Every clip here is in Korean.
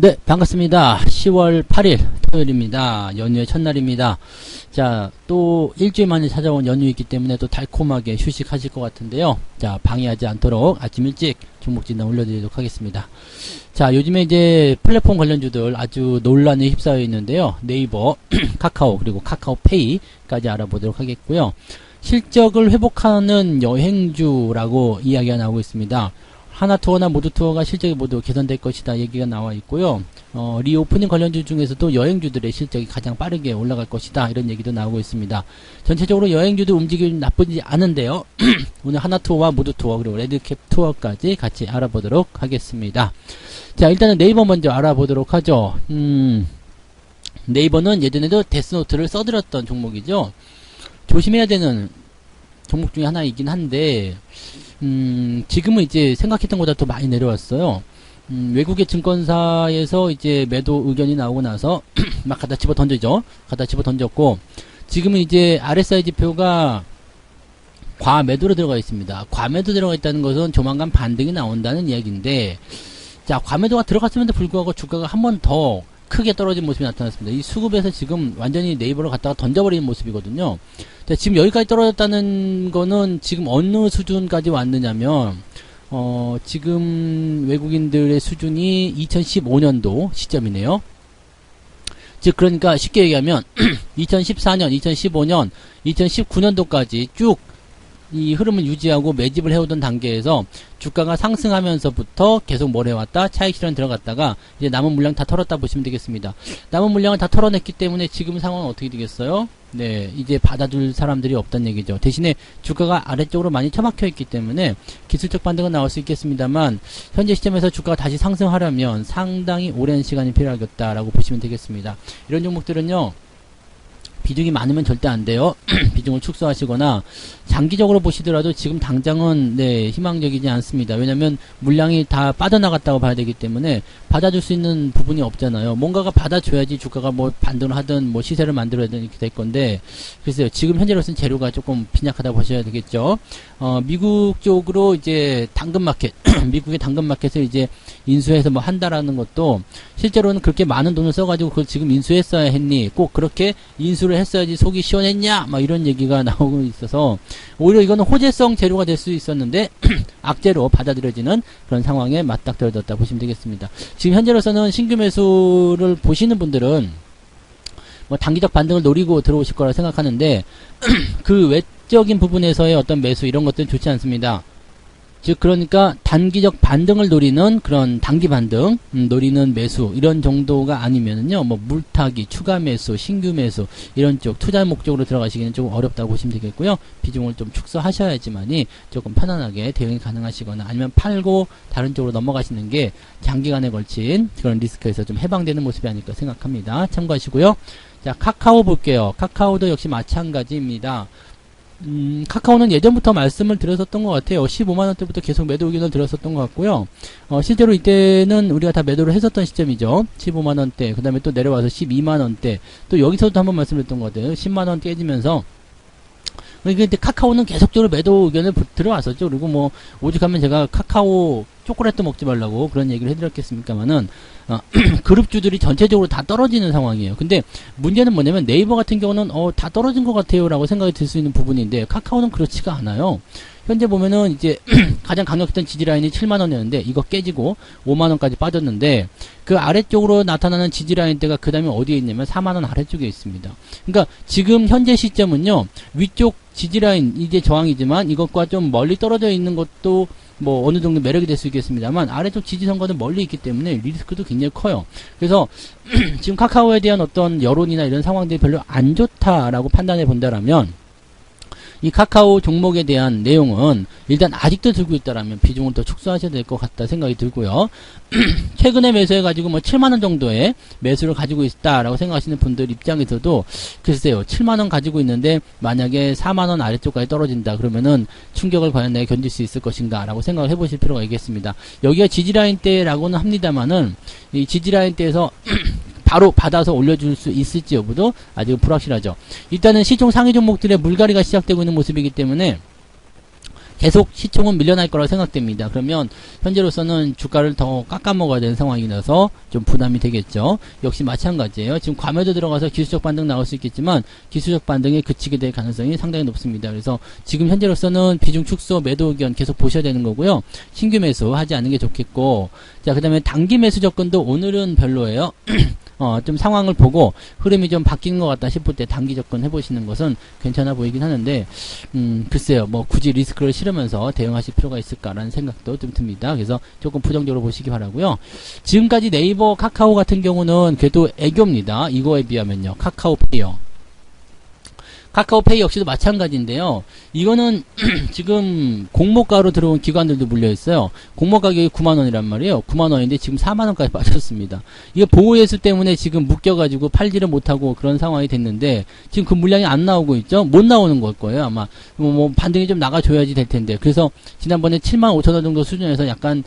네, 반갑습니다. 10월 8일 토요일입니다. 연휴의 첫날입니다. 자, 또 일주일 만에 찾아온 연휴이기 때문에 또 달콤하게 휴식하실 것 같은데요. 자, 방해하지 않도록 아침 일찍 종목 진단 올려드리도록 하겠습니다. 자, 요즘에 이제 플랫폼 관련주들 아주 논란에 휩싸여 있는데요. 네이버, 카카오, 그리고 카카오페이까지 알아보도록 하겠고요. 실적을 회복하는 여행주라고 이야기가 나오고 있습니다. 하나투어나 모두투어가 실적이 모두 개선될 것이다 얘기가 나와 있고요. 리오프닝 관련주 중에서도 여행주들의 실적이 가장 빠르게 올라갈 것이다 이런 얘기도 나오고 있습니다. 전체적으로 여행주도 움직임이 나쁘지 않은데요. 오늘 하나투어와 모두투어 그리고 레드캡 투어까지 같이 알아보도록 하겠습니다. 자, 일단은 네이버 먼저 알아보도록 하죠. 네이버는 예전에도 데스노트를 써드렸던 종목이죠. 조심해야 되는 종목 중에 하나이긴 한데 지금은 이제 생각했던 것보다 더 많이 내려왔어요. 외국의 증권사에서 이제 매도 의견이 나오고 나서 막 갖다 집어 던지죠. 갖다 집어 던졌고, 지금은 이제 RSI 지표가 과매도로 들어가 있습니다. 과매도 들어가 있다는 것은 조만간 반등이 나온다는 이야기인데, 자, 과매도가 들어갔음에도 불구하고 주가가 한 번 더 크게 떨어진 모습이 나타났습니다. 이 수급에서 지금 완전히 네이버를 갖다가 던져버리는 모습이거든요. 자, 지금 여기까지 떨어졌다는 거는 지금 어느 수준까지 왔느냐면, 지금 외국인들의 수준이 2015년도 시점이네요. 즉, 그러니까 쉽게 얘기하면, 2014년, 2015년, 2019년도까지 쭉 이 흐름을 유지하고 매집을 해오던 단계에서 주가가 상승하면서부터 계속 뭘 해왔다? 차익 실현 들어갔다가 이제 남은 물량 다 털었다 보시면 되겠습니다. 남은 물량을 다 털어냈기 때문에 지금 상황은 어떻게 되겠어요? 네, 이제 받아줄 사람들이 없다는 얘기죠. 대신에 주가가 아래쪽으로 많이 처박혀 있기 때문에 기술적 반등은 나올 수 있겠습니다만 현재 시점에서 주가가 다시 상승하려면 상당히 오랜 시간이 필요하겠다라고 보시면 되겠습니다. 이런 종목들은요, 비중이 많으면 절대 안 돼요. 비중을 축소하시거나 장기적으로 보시더라도 지금 당장은 희망적이지 않습니다. 왜냐하면 물량이 다 빠져나갔다고 봐야 되기 때문에 받아줄 수 있는 부분이 없잖아요. 뭔가가 받아줘야지 주가가 뭐 반등을 하든 뭐 시세를 만들어야 되는 이렇게 될 건데, 글쎄요, 지금 현재로서는 재료가 조금 빈약하다 보셔야 되겠죠. 미국 쪽으로 이제 당근마켓 미국의 당근마켓을 이제 인수해서 뭐 한다라는 것도 실제로는 그렇게 많은 돈을 써가지고 그걸 지금 인수했어야 했니? 꼭 그렇게 인수를 했어야지 속이 시원했냐? 막 이런 얘기가 나오고 있어서 오히려 이거는 호재성 재료가 될 수 있었는데 악재로 받아들여지는 그런 상황에 맞닥뜨려졌다 보시면 되겠습니다. 지금 현재로서는 신규 매수를 보시는 분들은 뭐 단기적 반등을 노리고 들어오실 거라 생각하는데 그 외적인 부분에서의 어떤 매수 이런 것들은 좋지 않습니다. 즉 그러니까 단기적 반등을 노리는 그런 단기 반등 노리는 매수 이런 정도가 아니면은요, 뭐 물타기, 추가 매수, 신규 매수 이런 쪽 투자 목적으로 들어가시기는 조금 어렵다고 보시면 되겠고요. 비중을 좀 축소하셔야지만이 조금 편안하게 대응이 가능하시거나 아니면 팔고 다른 쪽으로 넘어가시는 게 장기간에 걸친 그런 리스크에서 좀 해방되는 모습이 아닐까 생각합니다. 참고하시고요. 자, 카카오 볼게요. 카카오도 역시 마찬가지입니다. 카카오는 예전부터 말씀을 드렸었던 것 같아요. 15만원대부터 계속 매도 의견을 드렸었던 것 같고요. 실제로 이때는 우리가 다 매도를 했었던 시점이죠. 15만원대, 그 다음에 또 내려와서 12만원대, 또 여기서도 한번 말씀드렸던 것 같아요. 10만원 깨지면서. 그런데 카카오는 계속적으로 매도 의견을 들어왔었죠. 그리고 뭐, 오죽하면 제가 카카오 초콜릿도 먹지 말라고 그런 얘기를 해드렸겠습니까만은, 그룹주들이 전체적으로 다 떨어지는 상황이에요. 근데 문제는 뭐냐면 네이버 같은 경우는 다 떨어진 것 같아요 라고 생각이 들 수 있는 부분인데 카카오는 그렇지가 않아요. 현재 보면은 이제 가장 강력했던 지지라인이 7만원이었는데 이거 깨지고 5만원까지 빠졌는데 그 아래쪽으로 나타나는 지지라인대가 그 다음에 어디에 있냐면 4만원 아래쪽에 있습니다. 그러니까 지금 현재 시점은요, 위쪽 지지라인 이제 저항이지만 이것과 좀 멀리 떨어져 있는 것도 뭐 어느 정도 매력이 될 수 있겠습니다만 아래쪽 지지선과는 멀리 있기 때문에 리스크도 굉장히 커요. 그래서 지금 카카오에 대한 어떤 여론이나 이런 상황들이 별로 안 좋다라고 판단해 본다라면 이 카카오 종목에 대한 내용은 일단 아직도 들고 있다라면 비중을 더 축소하셔야 될 것 같다 생각이 들고요. 최근에 매수해가지고 뭐 7만원 정도의 매수를 가지고 있다라고 생각하시는 분들 입장에서도 글쎄요, 7만원 가지고 있는데 만약에 4만원 아래쪽까지 떨어진다 그러면은 충격을 과연 내가 견딜 수 있을 것인가 라고 생각을 해보실 필요가 있겠습니다. 여기가 지지라인대라고는 합니다만은 이 지지라인대에서 바로 받아서 올려줄 수 있을지 여부도 아직 불확실하죠. 일단은 시총 상위 종목들의 물갈이가 시작되고 있는 모습이기 때문에 계속 시총은 밀려날 거라고 생각됩니다. 그러면 현재로서는 주가를 더 깎아먹어야 되는 상황이라서 좀 부담이 되겠죠. 역시 마찬가지예요. 지금 과매도 들어가서 기술적 반등 나올 수 있겠지만 기술적 반등에 그치게 될 가능성이 상당히 높습니다. 그래서 지금 현재로서는 비중 축소 매도 의견 계속 보셔야 되는 거고요. 신규 매수 하지 않는 게 좋겠고, 자, 그 다음에 단기 매수 접근도 오늘은 별로예요. 좀 상황을 보고 흐름이 좀 바뀌는 것 같다 싶을 때 단기 접근 해보시는 것은 괜찮아 보이긴 하는데, 글쎄요, 뭐 굳이 리스크를 실으면서 대응하실 필요가 있을까라는 생각도 좀 듭니다. 그래서 조금 부정적으로 보시기 바라고요. 지금까지 네이버, 카카오 같은 경우는 그래도 애교입니다. 이거에 비하면요. 카카오페이요. 카카오페이 역시도 마찬가지인데요. 이거는 지금 공모가로 들어온 기관들도 물려있어요. 공모 가격이 9만원이란 말이에요. 9만원인데 지금 4만원까지 빠졌습니다. 이게 보호예수 때문에 지금 묶여가지고 팔지를 못하고 그런 상황이 됐는데 지금 그 물량이 안 나오고 있죠. 못 나오는 걸 거예요. 아마 뭐 반등이 좀 나가줘야지 될 텐데. 그래서 지난번에 7만 5천원 정도 수준에서 약간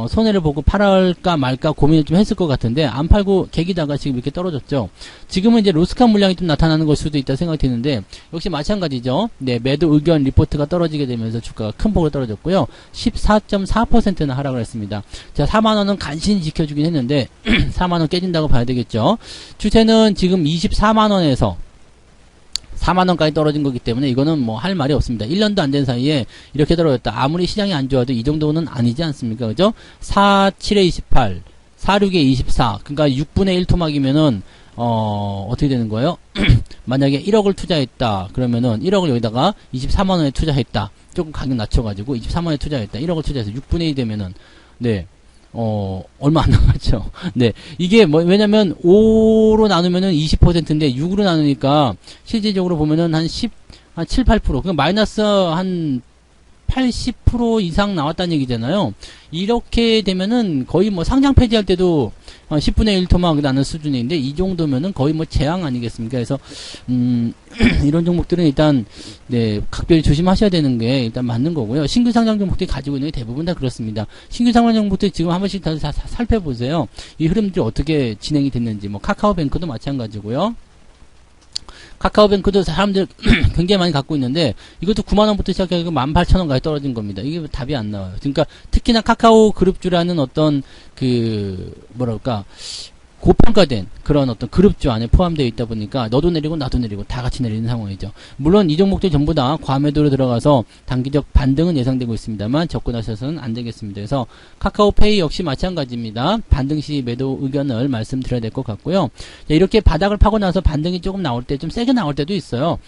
손해를 보고 팔을까 말까 고민을 좀 했을 것 같은데 안 팔고 계기다가 지금 이렇게 떨어졌죠. 지금은 이제 로스칸 물량이 좀 나타나는 걸 수도 있다 생각이 드는데 역시 마찬가지죠. 네, 매도 의견 리포트가 떨어지게 되면서 주가가 큰 폭으로 떨어졌고요. 14.4%나 하락을 했습니다. 자, 4만원은 간신히 지켜주긴 했는데 4만원 깨진다고 봐야 되겠죠. 주체는 지금 24만원에서 4만원까지 떨어진 거기 때문에 이거는 뭐 할 말이 없습니다. 1년도 안 된 사이에 이렇게 떨어졌다. 아무리 시장이 안 좋아도 이 정도는 아니지 않습니까? 그죠? 47에 28, 46에 24. 그러니까 6분의 1 토막이면은 어떻게 되는 거예요? 만약에 1억을 투자했다. 그러면은 1억을 여기다가 24만원에 투자했다. 조금 가격 낮춰가지고 24만원에 투자했다. 1억을 투자해서 6분의 1 되면은, 네, 얼마 안 남았죠. 네. 이게 뭐, 왜냐면 5로 나누면은 20%인데 6으로 나누니까 실질적으로 보면은 한 7, 8%. 그러니까 마이너스 한 80% 이상 나왔다는 얘기잖아요. 이렇게 되면은 거의 뭐 상장 폐지할 때도 10분의 1 토막 나는 수준인데 이 정도면은 거의 뭐 재앙 아니겠습니까? 그래서 이런 종목들은 일단 네, 각별히 조심하셔야 되는 게 일단 맞는 거고요. 신규 상장 종목들이 가지고 있는 게 대부분 다 그렇습니다. 신규 상장 종목들 지금 한 번씩 다 살펴보세요. 이 흐름들이 어떻게 진행이 됐는지. 뭐 카카오뱅크도 마찬가지고요. 카카오뱅크도 사람들 굉장히 많이 갖고 있는데 이것도 9만원부터 시작해서 18,000원까지 떨어진 겁니다. 이게 답이 안 나와요. 그러니까 특히나 카카오 그룹주라는 어떤 뭐랄까 고평가된 그런 어떤 그룹주 안에 포함되어 있다 보니까 너도 내리고 나도 내리고 다 같이 내리는 상황이죠. 물론 이 종목들 전부 다 과매도로 들어가서 단기적 반등은 예상되고 있습니다만 접근하셔서는 안 되겠습니다. 그래서 카카오페이 역시 마찬가지입니다. 반등 시 매도 의견을 말씀드려야 될 것 같고요. 이렇게 바닥을 파고 나서 반등이 조금 나올 때 좀 세게 나올 때도 있어요.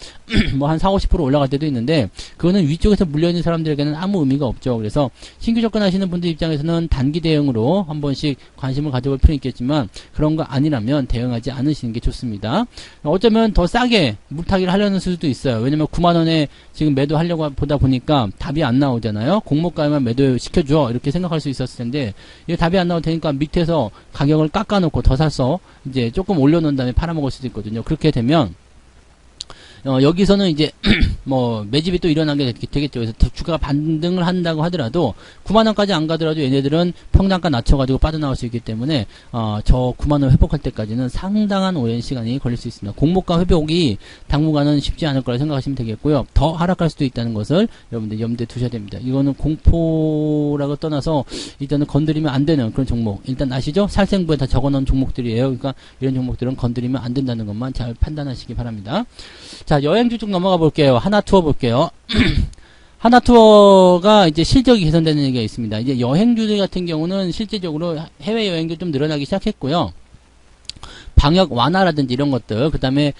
뭐 한 4-50% 올라갈 때도 있는데 그거는 위쪽에서 물려있는 사람들에게는 아무 의미가 없죠. 그래서 신규 접근하시는 분들 입장에서는 단기 대응으로 한 번씩 관심을 가져볼 필요는 있겠지만 그런 거 아니라면 대응하지 않으시는 게 좋습니다. 어쩌면 더 싸게 물타기를 하려는 수도 있어요. 왜냐면 9만원에 지금 매도하려고 보다 보니까 답이 안 나오잖아요. 공모가에만 매도 시켜줘 이렇게 생각할 수 있었을 텐데 이게 답이 안 나올 테니까 밑에서 가격을 깎아놓고 더 사서 이제 조금 올려놓은 다음에 팔아먹을 수도 있거든요. 그렇게 되면 여기서는 이제 뭐 매집이 또 일어난 게 되겠죠. 그래서 주가가 반등을 한다고 하더라도 9만원까지 안 가더라도 얘네들은 평단가 낮춰가지고 빠져나올 수 있기 때문에 저 9만원 회복할 때까지는 상당한 오랜 시간이 걸릴 수 있습니다. 공모가 회복이 당분간은 쉽지 않을 거라 생각하시면 되겠고요. 더 하락할 수도 있다는 것을 여러분들 염두에 두셔야 됩니다. 이거는 공포라고 떠나서 일단은 건드리면 안 되는 그런 종목. 일단 아시죠? 살생부에 다 적어놓은 종목들이에요. 그러니까 이런 종목들은 건드리면 안 된다는 것만 잘 판단하시기 바랍니다. 자, 여행주 쪽 넘어가 볼게요. 하나투어 볼게요. 하나투어가 이제 실적이 개선되는 얘기가 있습니다. 이제 여행주들 같은 경우는 실질적으로 해외여행도 좀 늘어나기 시작했고요. 방역 완화라든지 이런 것들, 그 다음에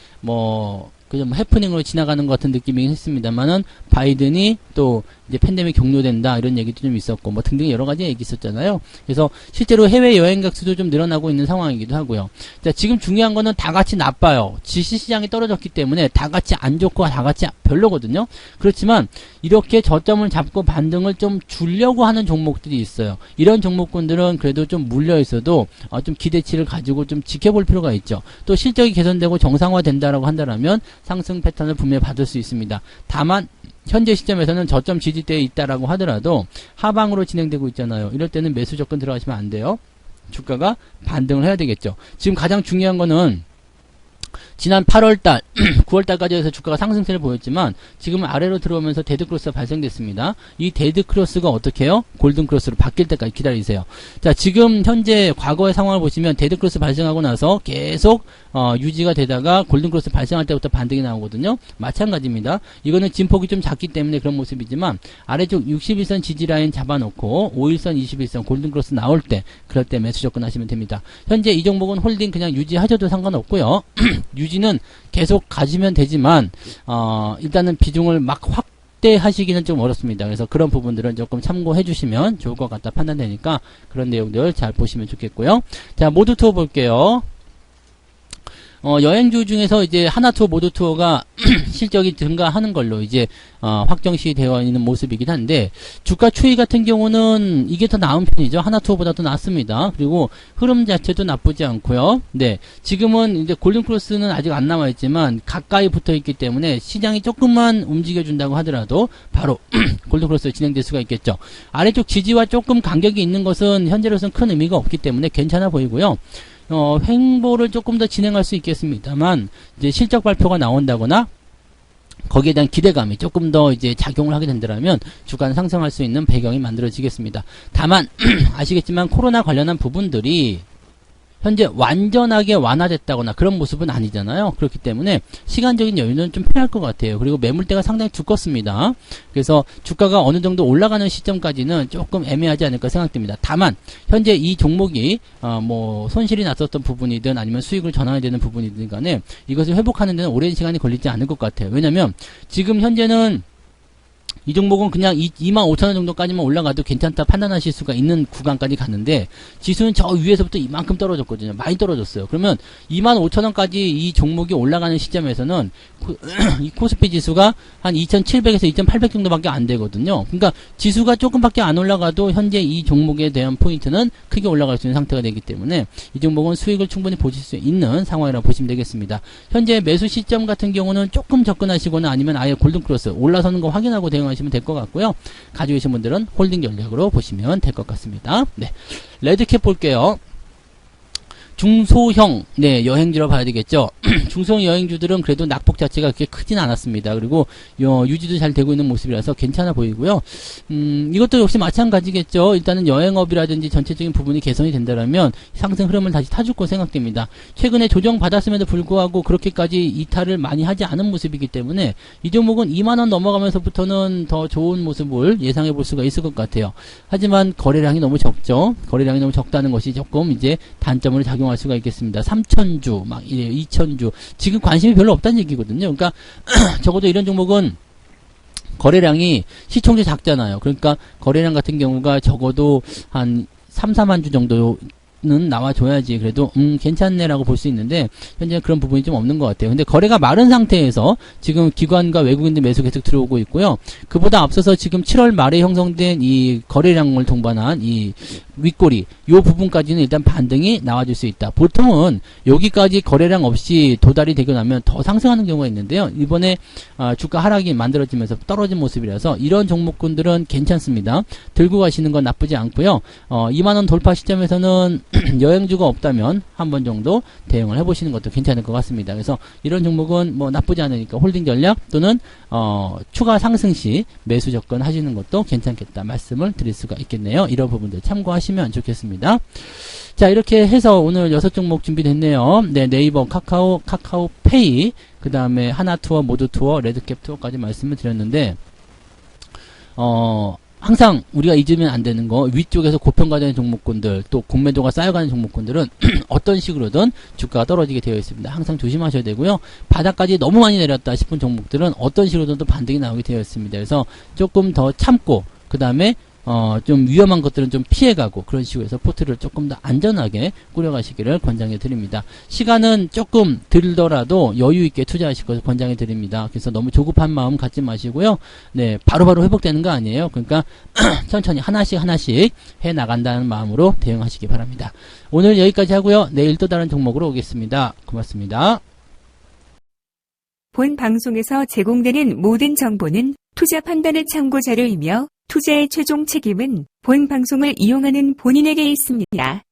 그죠, 해프닝으로 지나가는 것 같은 느낌이긴 했습니다만은, 바이든이 또, 이제 팬데믹 종료된다, 이런 얘기도 좀 있었고, 뭐 등등 여러 가지 얘기 있었잖아요. 그래서 실제로 해외 여행객 수도 좀 늘어나고 있는 상황이기도 하고요. 자, 지금 중요한 거는 다 같이 나빠요. 지시시장이 떨어졌기 때문에 다 같이 안 좋고 다 같이 별로거든요. 그렇지만, 이렇게 저점을 잡고 반등을 좀 주려고 하는 종목들이 있어요. 이런 종목군들은 그래도 좀 물려 있어도, 좀 기대치를 가지고 좀 지켜볼 필요가 있죠. 또 실적이 개선되고 정상화된다라고 한다면, 상승 패턴을 분명히 받을 수 있습니다. 다만 현재 시점에서는 저점 지지대에 있다라고 하더라도 하방으로 진행되고 있잖아요. 이럴 때는 매수 접근 들어가시면 안 돼요. 주가가 반등을 해야 되겠죠. 지금 가장 중요한 거는 지난 8월달, 9월달까지 해서 주가가 상승세를 보였지만 지금은 아래로 들어오면서 데드크로스가 발생됐습니다. 이 데드크로스가 어떻게 해요? 골든크로스로 바뀔 때까지 기다리세요. 자, 지금 현재 과거의 상황을 보시면 데드크로스 발생하고 나서 계속 유지가 되다가 골든크로스 발생할 때부터 반등이 나오거든요. 마찬가지입니다. 이거는 진폭이 좀 작기 때문에 그런 모습이지만 아래쪽 61선 지지라인 잡아놓고 5일선, 21선 골든크로스 나올 때 그럴 때 매수 접근하시면 됩니다. 현재 이 종목은 홀딩 그냥 유지하셔도 상관없고요. 유지는 계속 가지면 되지만 일단은 비중을 막 확대하시기는 좀 어렵습니다. 그래서 그런 부분들은 조금 참고해 주시면 좋을 것 같다 판단되니까 그런 내용들 잘 보시면 좋겠고요. 자, 모두 투어 볼게요. 여행주 중에서 이제 하나투어, 모두투어가 실적이 증가하는 걸로 이제 확정시 되어 있는 모습이긴 한데 주가 추이 같은 경우는 이게 더 나은 편이죠. 하나투어보다 더 낫습니다. 그리고 흐름 자체도 나쁘지 않고요. 네, 지금은 이제 골든크로스는 아직 안 나와 있지만 가까이 붙어 있기 때문에 시장이 조금만 움직여준다고 하더라도 바로 골든크로스 진행될 수가 있겠죠. 아래쪽 지지와 조금 간격이 있는 것은 현재로서는 큰 의미가 없기 때문에 괜찮아 보이고요. 횡보를 조금 더 진행할 수 있겠습니다만, 이제 실적 발표가 나온다거나, 거기에 대한 기대감이 조금 더 이제 작용을 하게 된다면, 주가는 상승할 수 있는 배경이 만들어지겠습니다. 다만, 아시겠지만, 코로나 관련한 부분들이, 현재 완전하게 완화됐다거나 그런 모습은 아니잖아요. 그렇기 때문에 시간적인 여유는 좀 필요할 것 같아요. 그리고 매물대가 상당히 두껍습니다. 그래서 주가가 어느 정도 올라가는 시점까지는 조금 애매하지 않을까 생각됩니다. 다만 현재 이 종목이 뭐 손실이 났었던 부분이든 아니면 수익을 전환해야 되는 부분이든 간에 이것을 회복하는 데는 오랜 시간이 걸리지 않을 것 같아요. 왜냐면 지금 현재는 이 종목은 그냥 25,000원 정도까지만 올라가도 괜찮다 판단하실 수가 있는 구간까지 갔는데 지수는 저 위에서부터 이만큼 떨어졌거든요. 많이 떨어졌어요. 그러면 25,000원까지 이 종목이 올라가는 시점에서는 이 코스피 지수가 한 2,700에서 2,800 정도밖에 안 되거든요. 그러니까 지수가 조금밖에 안 올라가도 현재 이 종목에 대한 포인트는 크게 올라갈 수 있는 상태가 되기 때문에 이 종목은 수익을 충분히 보실 수 있는 상황이라고 보시면 되겠습니다. 현재 매수 시점 같은 경우는 조금 접근하시거나 아니면 아예 골든크로스 올라서는 거 확인하고 대응하시면 될 것 같고요. 가지고 계신 분들은 홀딩 전략으로 보시면 될 것 같습니다. 네, 레드캡 볼게요. 중소형 여행주로 봐야 되겠죠. 중소형 여행주들은 그래도 낙폭 자체가 그렇게 크진 않았습니다. 그리고 유지도 잘 되고 있는 모습이라서 괜찮아 보이고요. 이것도 역시 마찬가지겠죠. 일단은 여행업이라든지 전체적인 부분이 개선이 된다면 상승 흐름을 다시 타줄 거 생각됩니다. 최근에 조정 받았음에도 불구하고 그렇게까지 이탈을 많이 하지 않은 모습이기 때문에 이 종목은 2만원 넘어가면서부터는 더 좋은 모습을 예상해 볼 수가 있을 것 같아요. 하지만 거래량이 너무 적죠. 거래량이 너무 적다는 것이 조금 이제 단점으로 작용할 수가 있겠습니다. 3,000주, 막 이래요. 2,000주. 지금 관심이 별로 없다는 얘기거든요. 그러니까 적어도 이런 종목은 거래량이 시총이 작잖아요. 그러니까 거래량 같은 경우가 적어도 한 3, 4만 주 정도 는 나와줘야지 그래도 괜찮네라고 볼 수 있는데 현재 그런 부분이 좀 없는 것 같아요. 근데 거래가 마른 상태에서 지금 기관과 외국인들 매수 계속 들어오고 있고요. 그보다 앞서서 지금 7월 말에 형성된 이 거래량을 동반한 이 윗꼬리 요 부분까지는 일단 반등이 나와줄 수 있다. 보통은 여기까지 거래량 없이 도달이 되고 나면 더 상승하는 경우가 있는데요. 이번에 주가 하락이 만들어지면서 떨어진 모습이라서 이런 종목군들은 괜찮습니다. 들고 가시는 건 나쁘지 않고요. 2만원 돌파 시점에서는 여행주가 없다면 한 번 정도 대응을 해보시는 것도 괜찮을 것 같습니다. 그래서 이런 종목은 뭐 나쁘지 않으니까 홀딩 전략 또는 추가 상승 시 매수 접근하시는 것도 괜찮겠다 말씀을 드릴 수가 있겠네요. 이런 부분들 참고하시면 좋겠습니다. 자, 이렇게 해서 오늘 6종목 준비됐네요. 네, 네이버, 카카오페이, 그 다음에 하나투어, 모두투어, 레드캡 투어까지 말씀을 드렸는데 항상 우리가 잊으면 안 되는 거 위쪽에서 고평가되는 종목군들 또 공매도가 쌓여가는 종목군들은 어떤 식으로든 주가가 떨어지게 되어 있습니다. 항상 조심하셔야 되고요. 바닥까지 너무 많이 내렸다 싶은 종목들은 어떤 식으로든 또 반등이 나오게 되어 있습니다. 그래서 조금 더 참고 그 다음에 좀 위험한 것들은 좀 피해가고 그런 식으로 해서 포트를 조금 더 안전하게 꾸려가시기를 권장해 드립니다. 시간은 조금 들더라도 여유있게 투자하실 것을 권장해 드립니다. 그래서 너무 조급한 마음 갖지 마시고요. 네, 바로바로 회복되는 거 아니에요. 그러니까 천천히 하나씩 해 나간다는 마음으로 대응하시기 바랍니다. 오늘 여기까지 하고요. 내일 또 다른 종목으로 오겠습니다. 고맙습니다. 본 방송에서 제공되는 모든 정보는 투자 판단의 참고 자료이며 투자의 최종 책임은 본 방송을 이용하는 본인에게 있습니다.